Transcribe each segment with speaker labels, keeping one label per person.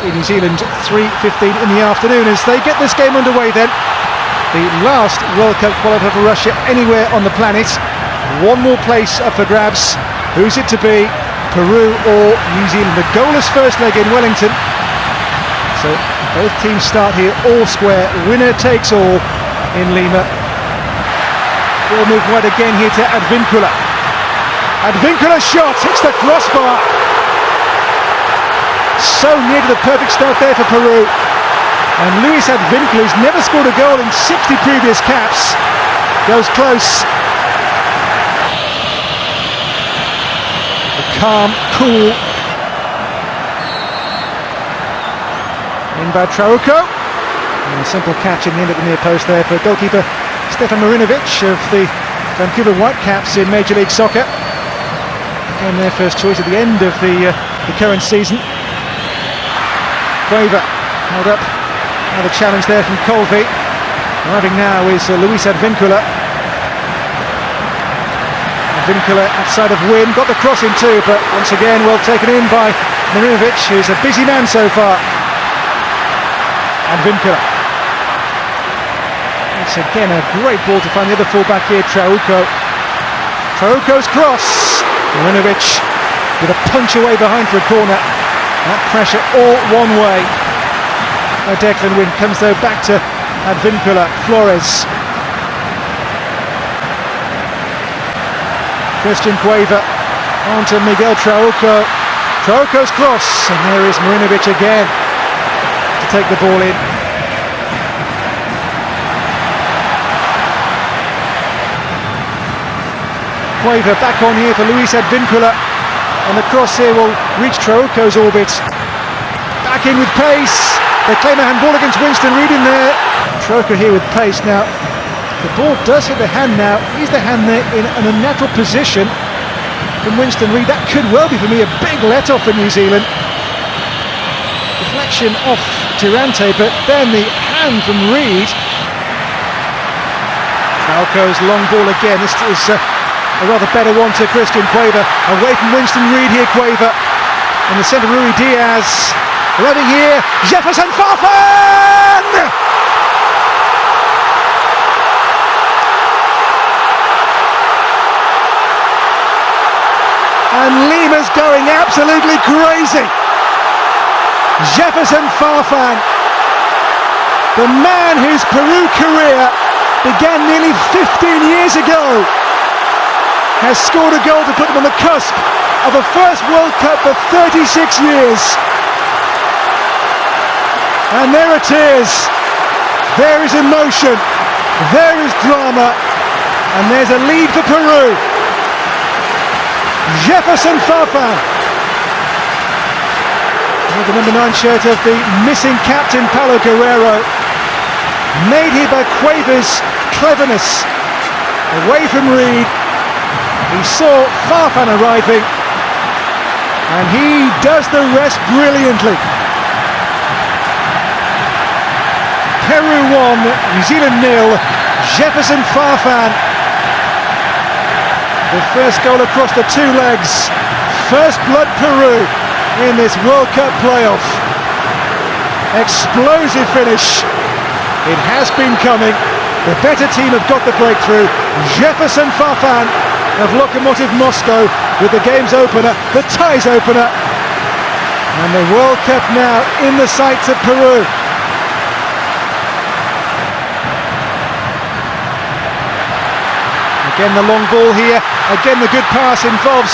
Speaker 1: in New Zealand, 3:15 in the afternoon, as they get this game underway then. The last World Cup qualifier for Russia anywhere on the planet. One more place up for grabs. Who's it to be? Peru or New Zealand? The goalless first leg in Wellington. So both teams start here all square. Winner takes all in Lima. Ball moved wide again here to Advincula. Advincula's shot hits the crossbar. So near to the perfect start there for Peru. And Luis Advincula, who's never scored a goal in 60 previous caps, goes close. Calm, cool. In by Trauco. And a simple catch in the end at the near post there for goalkeeper Stefan Marinovic of the Vancouver Whitecaps in Major League Soccer. Again, their first choice at the end of the current season. Cueva held up. Another challenge there from Colby. Arriving now is Luis Advincula. Advincula outside of Wynn, got the cross in too, but once again well taken in by Marinovic, who's a busy man so far. Advincula. It's again a great ball to find the other fullback here, Trauco. Trauco's cross. Marinovic with a punch away behind for a corner. That pressure all one way. Declan Wynn comes though back to Advincula. Flores. Christian Cueva on to Miguel Trauco. Trauco's cross, and there is Marinovic again to take the ball in. Cueva back on here for Luis Advincula, and the cross here will reach Trauco's orbit. Back in with pace. They claim a handball against Winston Reid in there. Trauco here with pace now. The ball does hit the hand now. Is the hand there in an unnatural position from Winston Reid? That could well be, for me, a big let-off for New Zealand. Deflection off Durante, but then the hand from Reid. Trauco's long ball again. This is a rather better one to Christian Cueva. Away from Winston Reid here, Cueva. In the centre, Rui Diaz. Running here, Jefferson Farfan! And Lima's going absolutely crazy. Jefferson Farfan, the man whose Peru career began nearly 15 years ago, has scored a goal to put them on the cusp of a first World Cup for 36 years. And there it is. There is emotion, there is drama, and there's a lead for Peru. Jefferson Farfan, with the number 9 shirt of the missing captain Paulo Guerrero, made here by Cueva's cleverness. Away from Reid, he saw Farfan arriving, and he does the rest brilliantly. Peru 1, New Zealand 0. Jefferson Farfan, the first goal across the two legs. First blood Peru in this World Cup playoff. Explosive finish. It has been coming. The better team have got the breakthrough. Jefferson Farfan of Lokomotiv Moscow with the game's opener, the ties opener. And the World Cup now in the sights of Peru. Again the long ball here, again the good pass involves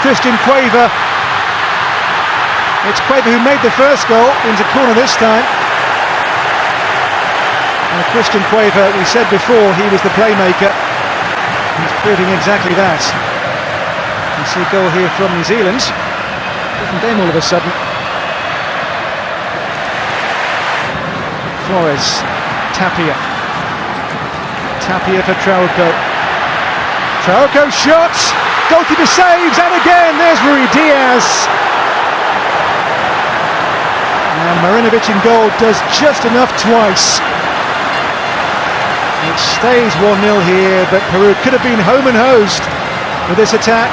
Speaker 1: Christian Cueva. It's Cueva who made the first goal, into corner this time. And Christian Cueva, we said before, he was the playmaker. He's proving exactly that. You see a goal here from New Zealand. Different game all of a sudden. Flores, Tapia. Tapia for Trauco. Trauco shot, goalkeeper saves, and again there's Rui Diaz. And Marinovic in goal does just enough twice. It stays 1-0 here, but Peru could have been home and hosed with this attack.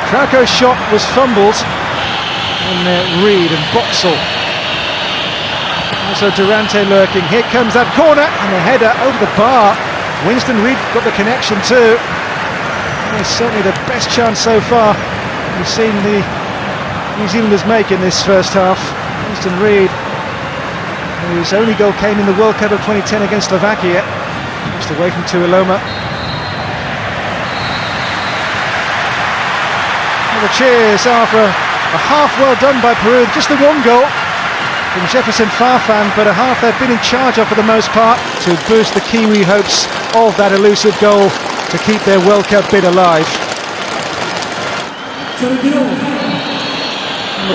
Speaker 1: Trauco's shot was fumbled, and Reid and Boxall Also Durante lurking. Here comes that corner and the header over the bar. Winston Reid got the connection too. It's certainly the best chance so far we've seen the New Zealanders make in this first half. Winston Reid, whose only goal came in the World Cup of 2010 against Slovakia, just away from Tuiloma. Well, the cheers after a half well done by Peru, just the one goal from Jefferson Farfan, but a half they've been in charge of for the most part to boost the Kiwi hopes of that elusive goal to keep their World Cup bid alive. The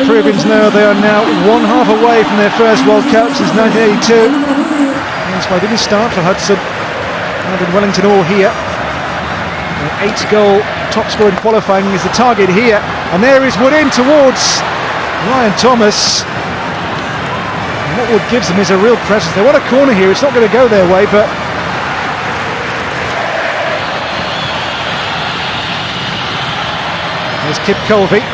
Speaker 1: Peruvians know they are now one half away from their first World Cup since 1982. That's why they didn't start for Hudson and in Wellington all here. An 8-goal top scorer in qualifying is the target here, and there is Wood in towards Ryan Thomas. And what Wood gives them is a real presence. They want a corner here, it's not going to go their way, but there's Kip Colby.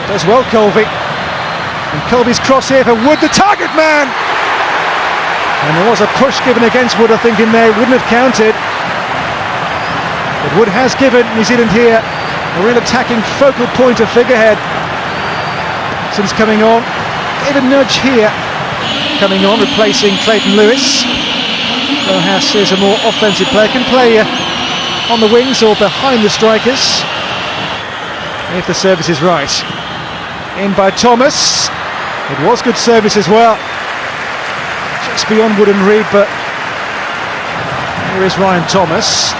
Speaker 1: Does well, Colby. And Colby's cross here for Wood, the target man! And there was a push given against Wood, I think, in there. It wouldn't have counted. But Wood has given New Zealand here a real attacking focal point of figurehead since coming on. David Nudge here coming on, replacing Clayton Lewis. Rojas is a more offensive player, can play on the wings or behind the strikers if the service is right. In by Thomas. It was good service as well. Just beyond Wood and Reid, but here is Ryan Thomas.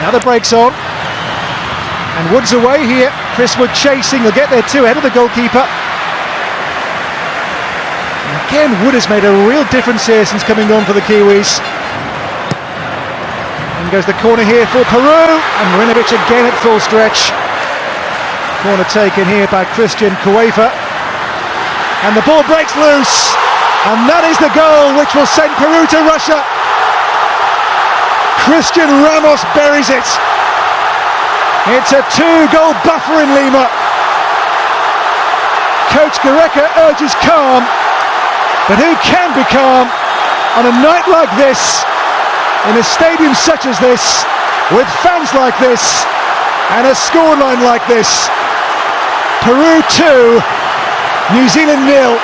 Speaker 1: Now the break's on. And Wood's away here. Chris Wood chasing. They'll get there too, ahead of the goalkeeper. And again, Wood has made a real difference here since coming on for the Kiwis. And goes the corner here for Peru. And Marinovic again at full stretch. Corner taken here by Christian Cueva, and the ball breaks loose, and that is the goal which will send Peru to Russia. Christian Ramos buries it. It's a 2-goal buffer in Lima. Coach Gareca urges calm, but who can be calm on a night like this, in a stadium such as this, with fans like this, and a scoreline like this? Peru 2, New Zealand 0,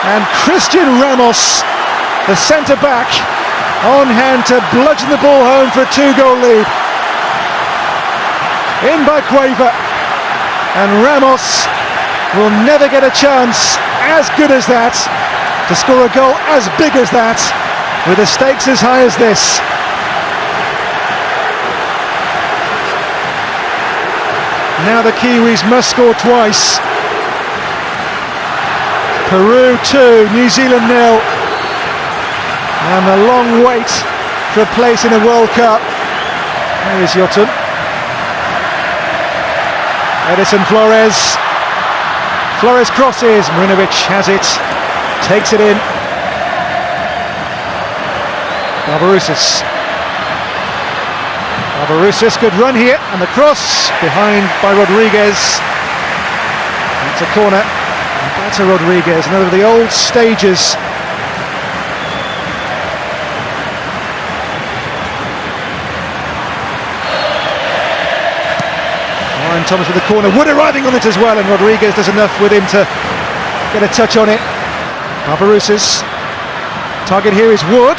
Speaker 1: and Christian Ramos, the centre-back, on hand to bludgeon the ball home for a 2-goal lead. In by Cueva, and Ramos will never get a chance as good as that to score a goal as big as that, with the stakes as high as this. Now the Kiwis must score twice. Peru 2, New Zealand 0. And a long wait for a place in a World Cup. There is Yotun. Edison Flores. Flores crosses. Marinovic has it. Takes it in. Barbarouses. Barbarouses, good run here, and the cross behind by Rodriguez. It's a corner, and back to Rodriguez, another of the old stages. Ryan Thomas with the corner, Wood arriving on it as well, and Rodriguez does enough with him to get a touch on it. Barbarouses, target here is Wood,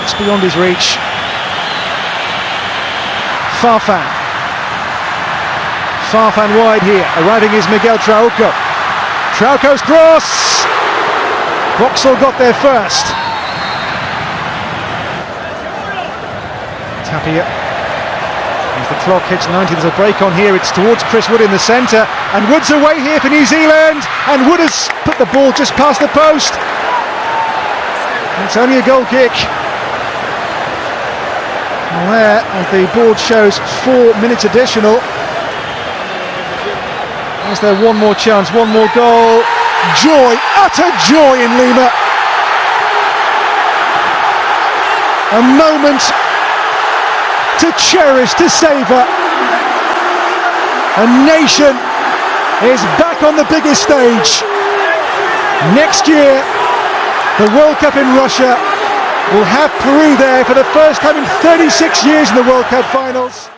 Speaker 1: just beyond his reach. Farfan wide here, arriving is Miguel Trauco. Trauco's cross! Vauxhall got there first. Tapia. As the clock hits 90, there's a break on here, it's towards Chris Wood in the centre, and Wood's away here for New Zealand, and Wood has put the ball just past the post. It's only a goal kick. Well, there, as the board shows, 4 minutes additional. Is there one more chance, one more goal? Joy, utter joy in Lima. A moment to cherish, to savour. A nation is back on the biggest stage. Next year, The World Cup in Russia will have Peru there for the first time in 36 years in the World Cup finals.